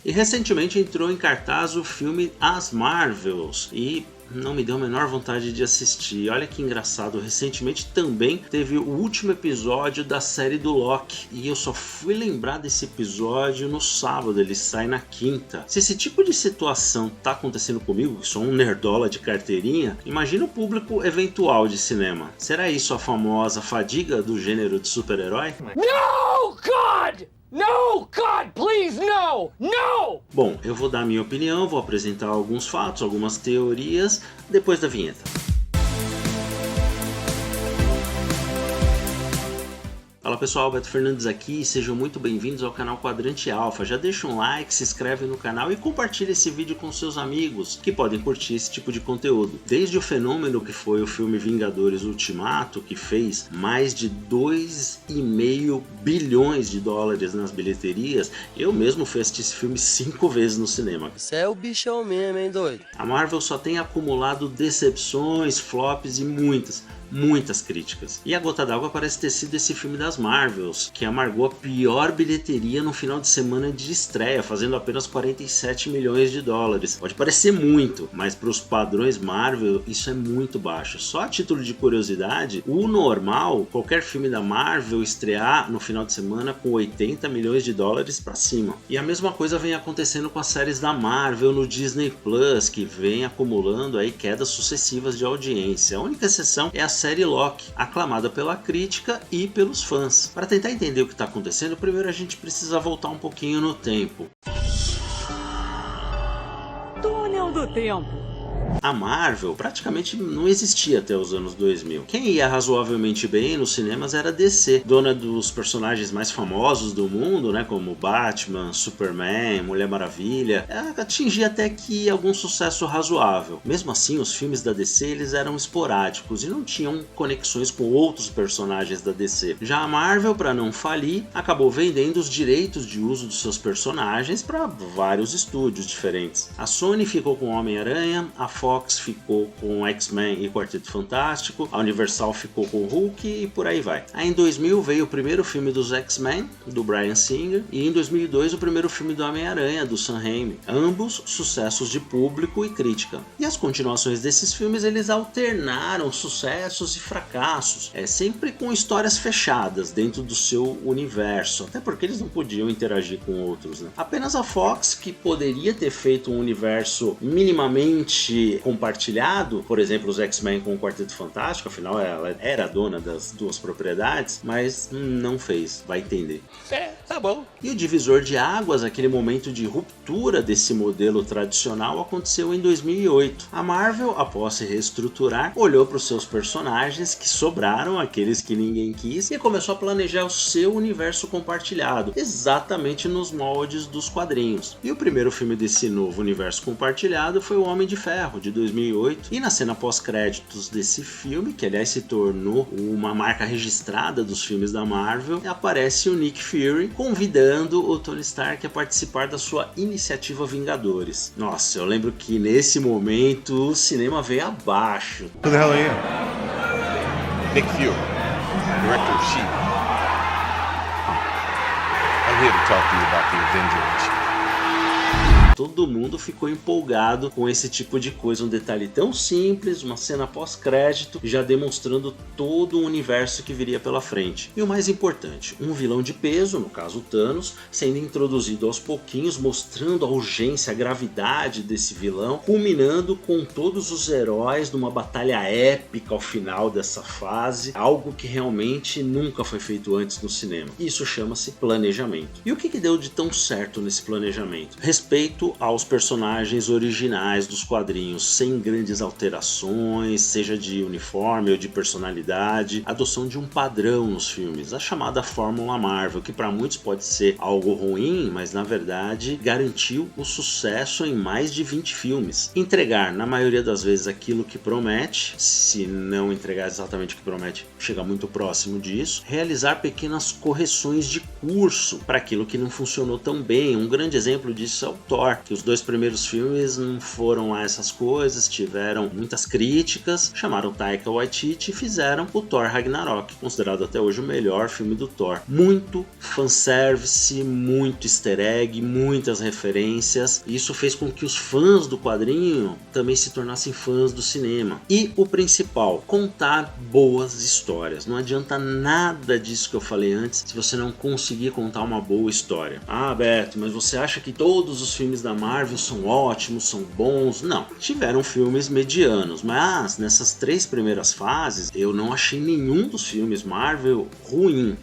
E recentemente entrou em cartaz o filme As Marvels e não me deu a menor vontade de assistir. Olha que engraçado, recentemente também teve o último episódio da série do Loki e eu só fui lembrar desse episódio no sábado, ele sai na quinta. Se esse tipo de situação tá acontecendo comigo, que sou um nerdola de carteirinha, imagina o público eventual de cinema. Será isso a famosa fadiga do gênero de super-herói? No, God! No, God, please, no! No! Bom, eu vou dar a minha opinião, vou apresentar alguns fatos, algumas teorias, depois da vinheta. Fala pessoal, Beto Fernandes aqui e sejam muito bem-vindos ao canal Quadrante Alpha. Já deixa um like, se inscreve no canal e compartilha esse vídeo com seus amigos que podem curtir esse tipo de conteúdo. Desde o fenômeno que foi o filme Vingadores Ultimato, que fez mais de 2,5 bilhões de dólares nas bilheterias, eu mesmo fui assistir esse filme 5 vezes no cinema. Você é o bichão mesmo, hein, doido? A Marvel só tem acumulado decepções, flops e muitas críticas. E a gota d'água parece ter sido esse filme das Marvels, que amargou a pior bilheteria no final de semana de estreia, fazendo apenas 47 milhões de dólares. Pode parecer muito, mas para os padrões Marvel isso é muito baixo. Só a título de curiosidade, o normal, qualquer filme da Marvel estrear no final de semana com 80 milhões de dólares para cima. E a mesma coisa vem acontecendo com as séries da Marvel no Disney Plus, que vem acumulando aí quedas sucessivas de audiência. A única exceção é a série Loki, aclamada pela crítica e pelos fãs. Para tentar entender o que está acontecendo, primeiro a gente precisa voltar um pouquinho no tempo. Túnel do tempo. A Marvel praticamente não existia até os anos 2000. Quem ia razoavelmente bem nos cinemas era a DC, dona dos personagens mais famosos do mundo, né, como Batman, Superman, Mulher Maravilha. Ela atingia até que algum sucesso razoável. Mesmo assim, os filmes da DC eles eram esporádicos e não tinham conexões com outros personagens da DC. Já a Marvel, para não falir, acabou vendendo os direitos de uso dos seus personagens para vários estúdios diferentes. A Sony ficou com Homem-Aranha, a Fox ficou com X-Men e Quarteto Fantástico, a Universal ficou com Hulk e por aí vai. Aí em 2000 veio o primeiro filme dos X-Men, do Bryan Singer, e em 2002 o primeiro filme do Homem-Aranha, do Sam Raimi. Ambos sucessos de público e crítica. E as continuações desses filmes eles alternaram sucessos e fracassos, sempre com histórias fechadas dentro do seu universo, até porque eles não podiam interagir com outros, né? Apenas a Fox, que poderia ter feito um universo minimamente compartilhado, por exemplo os X-Men com o Quarteto Fantástico, afinal ela era dona das duas propriedades, mas não fez, vai entender. Tá bom. E o divisor de águas, aquele momento de ruptura desse modelo tradicional, aconteceu em 2008. A Marvel, após se reestruturar, olhou para os seus personagens que sobraram, aqueles que ninguém quis, e começou a planejar o seu universo compartilhado, exatamente nos moldes dos quadrinhos. E o primeiro filme desse novo universo compartilhado foi O Homem de Ferro, de 2008, e na cena pós-créditos desse filme, que aliás se tornou uma marca registrada dos filmes da Marvel, aparece o Nick Fury convidando o Tony Stark a participar da sua iniciativa Vingadores. Nossa, eu lembro que nesse momento o cinema veio abaixo. Who the hell are you? Nick Fury, director of S.H.I.E.L.D. I'm here to talk to you about the Avengers. Todo mundo ficou empolgado com esse tipo de coisa, um detalhe tão simples, uma cena pós-crédito, já demonstrando todo o universo que viria pela frente. E o mais importante, um vilão de peso, no caso o Thanos, sendo introduzido aos pouquinhos, mostrando a urgência, a gravidade desse vilão, culminando com todos os heróis numa batalha épica ao final dessa fase, algo que realmente nunca foi feito antes no cinema. Isso chama-se planejamento. E o que deu de tão certo nesse planejamento? Respeito aos personagens originais dos quadrinhos, sem grandes alterações, seja de uniforme ou de personalidade, adoção de um padrão nos filmes, a chamada Fórmula Marvel, que para muitos pode ser algo ruim, mas na verdade garantiu o sucesso em mais de 20 filmes. Entregar, na maioria das vezes, aquilo que promete, se não entregar exatamente o que promete, chega muito próximo disso, realizar pequenas correções de curso para aquilo que não funcionou tão bem. Um grande exemplo disso é o Thor. Thor, que os 2 primeiros filmes não foram lá essas coisas, tiveram muitas críticas, chamaram Taika Waititi e fizeram o Thor Ragnarok, considerado até hoje o melhor filme do Thor. Muito fanservice, muito easter egg, muitas referências. Isso fez com que os fãs do quadrinho também se tornassem fãs do cinema. E o principal, contar boas histórias. Não adianta nada disso que eu falei antes se você não conseguir contar uma boa história. Ah, Beto, mas você acha que todos os filmes da Marvel são ótimos, são bons? Não, tiveram filmes medianos, mas nessas 3 primeiras fases eu não achei nenhum dos filmes Marvel ruim.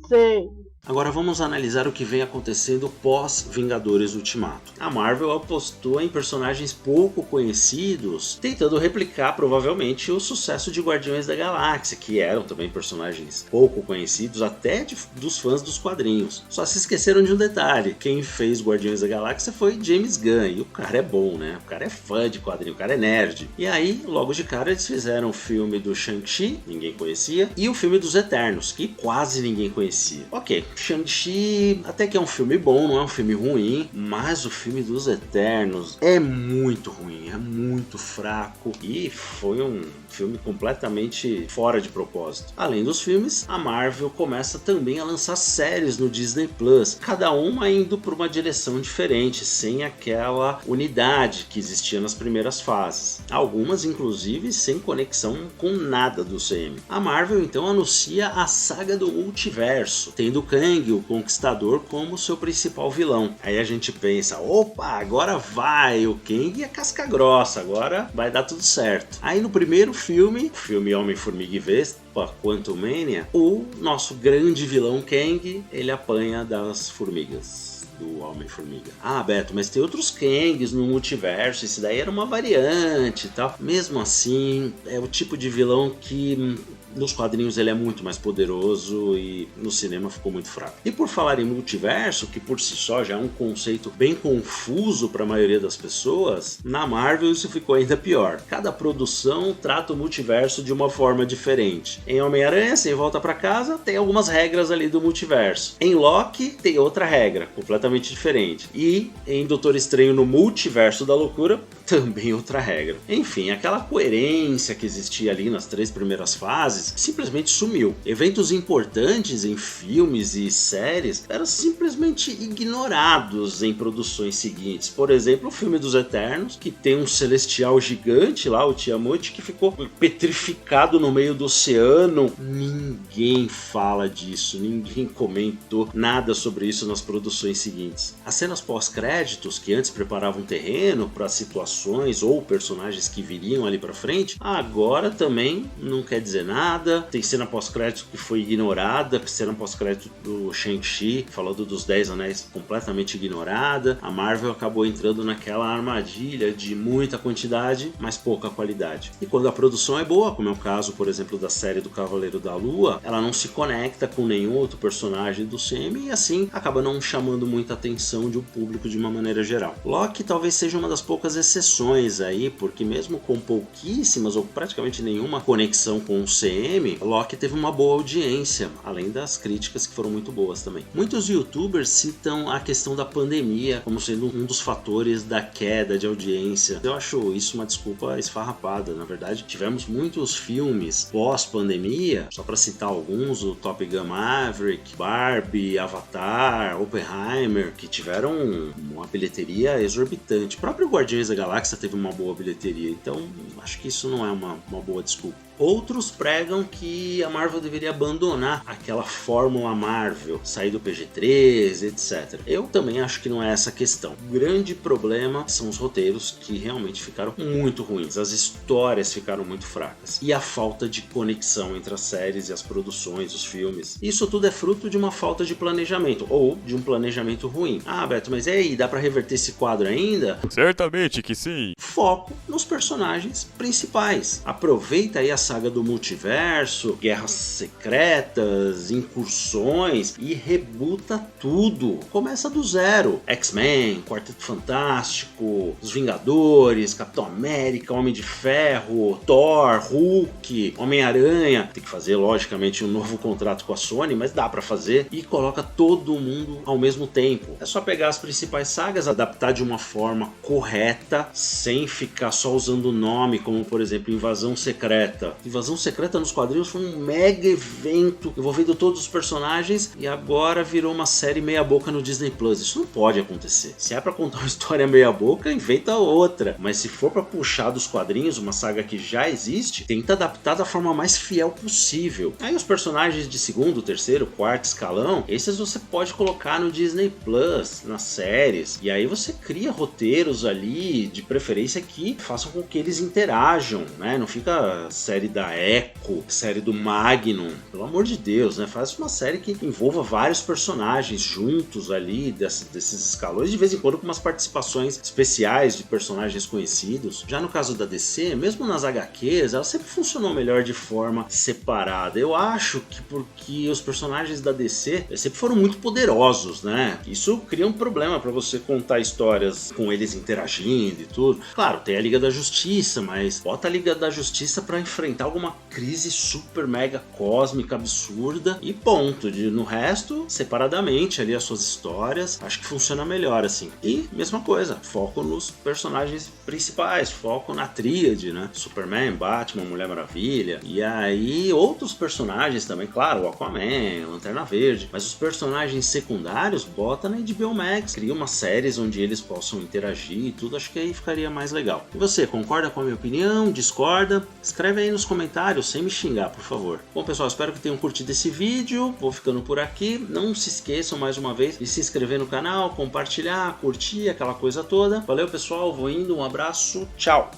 Sei. Agora vamos analisar o que vem acontecendo pós Vingadores Ultimato. A Marvel apostou em personagens pouco conhecidos, tentando replicar provavelmente o sucesso de Guardiões da Galáxia, que eram também personagens pouco conhecidos até dos fãs dos quadrinhos. Só se esqueceram de um detalhe: quem fez Guardiões da Galáxia foi James Gunn, e o cara é bom, né? O cara é fã de quadrinho, o cara é nerd. E aí, logo de cara, eles fizeram o filme do Shang-Chi, ninguém conhecia, e o filme dos Eternos, que quase ninguém conhecia. Ok, Shang-Chi até que é um filme bom, não é um filme ruim, mas o filme dos Eternos é muito ruim, é muito fraco e foi um filme completamente fora de propósito. Além dos filmes, a Marvel começa também a lançar séries no Disney Plus, cada uma indo por uma direção diferente, sem aquela unidade que existia nas primeiras fases. Algumas, inclusive, sem conexão com nada do CM. A Marvel então anuncia a saga do multiverso, tendo Kang, o Conquistador, como seu principal vilão. Aí a gente pensa, opa, agora vai, o Kang é casca grossa, agora vai dar tudo certo. Aí no primeiro filme Homem-Formiga e Vespa, Quantumania, o nosso grande vilão Kang, ele apanha das formigas do Homem-Formiga. Ah, Beto, mas tem outros Kangs no multiverso, esse daí era uma variante e tal. Mesmo assim, é o tipo de vilão que nos quadrinhos ele é muito mais poderoso e no cinema ficou muito fraco. E por falar em multiverso, que por si só já é um conceito bem confuso para a maioria das pessoas, na Marvel isso ficou ainda pior. Cada produção trata o multiverso de uma forma diferente. Em Homem-Aranha, Sem Volta para Casa, tem algumas regras ali do multiverso. Em Loki, tem outra regra, completamente diferente. E em Doutor Estranho no Multiverso da Loucura, também outra regra. Enfim, aquela coerência que existia ali nas 3 primeiras fases simplesmente sumiu. Eventos importantes em filmes e séries eram simplesmente ignorados em produções seguintes. Por exemplo, o filme dos Eternos, que tem um celestial gigante lá, o Tiamat, que ficou petrificado no meio do oceano. Ninguém fala disso, ninguém comentou nada sobre isso nas produções seguintes. As cenas pós-créditos, que antes preparavam terreno para situações ou personagens que viriam ali para frente, agora também não quer dizer nada. Tem cena pós-crédito que foi ignorada, cena pós-crédito do Shang-Chi, falando dos 10 Anéis, completamente ignorada. A Marvel acabou entrando naquela armadilha de muita quantidade, mas pouca qualidade. E quando a produção é boa, como é o caso, por exemplo, da série do Cavaleiro da Lua, ela não se conecta com nenhum outro personagem do CM e assim acaba não chamando muita atenção de um público de uma maneira geral. Loki talvez seja uma das poucas exceções aí, porque mesmo com pouquíssimas ou praticamente nenhuma conexão com o CM, Loki teve uma boa audiência, além das críticas que foram muito boas também. Muitos youtubers citam a questão da pandemia como sendo um dos fatores da queda de audiência. Eu acho isso uma desculpa esfarrapada. Na verdade, tivemos muitos filmes pós-pandemia, só para citar alguns, o Top Gun Maverick, Barbie, Avatar, Oppenheimer, que tiveram uma bilheteria exorbitante. O próprio Guardiões da Galáxia teve uma boa bilheteria, então acho que isso não é uma boa desculpa. Outros pregam que a Marvel deveria abandonar aquela fórmula Marvel, sair do PG-13, etc. Eu também acho que não é essa a questão. O grande problema são os roteiros, que realmente ficaram muito ruins. As histórias ficaram muito fracas. E a falta de conexão entre as séries e as produções, os filmes. Isso tudo é fruto de uma falta de planejamento, ou de um planejamento ruim. Ah, Beto, mas e aí, dá pra reverter esse quadro ainda? Certamente que sim. Foco nos personagens principais. Aproveita aí as saga do multiverso, guerras secretas, incursões e rebuta tudo. Começa do zero. X-Men, Quarteto Fantástico, Os Vingadores, Capitão América, Homem de Ferro, Thor, Hulk, Homem-Aranha. Tem que fazer, logicamente, um novo contrato com a Sony, mas dá pra fazer. E coloca todo mundo ao mesmo tempo. É só pegar as principais sagas, adaptar de uma forma correta, sem ficar só usando o nome, como por exemplo Invasão Secreta. Invasão Secreta nos quadrinhos foi um mega evento envolvendo todos os personagens e agora virou uma série meia boca no Disney Plus. Isso não pode acontecer. Se é pra contar uma história meia boca, inventa outra. Mas se for pra puxar dos quadrinhos uma saga que já existe, tenta adaptar da forma mais fiel possível. Aí os personagens de segundo, terceiro, quarto escalão, esses você pode colocar no Disney Plus, nas séries. E aí você cria roteiros ali, de preferência que façam com que eles interajam, né? Não fica série da Echo, série do Magnum, pelo amor de Deus, né? Faz uma série que envolva vários personagens juntos ali, desses escalões, de vez em quando com umas participações especiais de personagens conhecidos. Já no caso da DC, mesmo nas HQs, ela sempre funcionou melhor de forma separada. Eu acho que porque os personagens da DC sempre foram muito poderosos, né? Isso cria um problema para você contar histórias com eles interagindo e tudo. Claro, tem a Liga da Justiça, mas bota a Liga da Justiça para enfrentar alguma crise super mega cósmica absurda e ponto. No resto, separadamente ali as suas histórias, acho que funciona melhor assim. E mesma coisa, foco nos personagens principais, foco na tríade, né? Superman, Batman, Mulher Maravilha, e aí outros personagens também, claro, o Aquaman, Lanterna Verde, mas os personagens secundários bota na HBO Max, cria umas séries onde eles possam interagir e tudo, acho que aí ficaria mais legal. E você, concorda com a minha opinião? Discorda? Escreve aí nos comentários, sem me xingar, por favor. Bom pessoal, espero que tenham curtido esse vídeo, vou ficando por aqui, não se esqueçam mais uma vez de se inscrever no canal, compartilhar, curtir, aquela coisa toda. Valeu pessoal, vou indo, um abraço, tchau!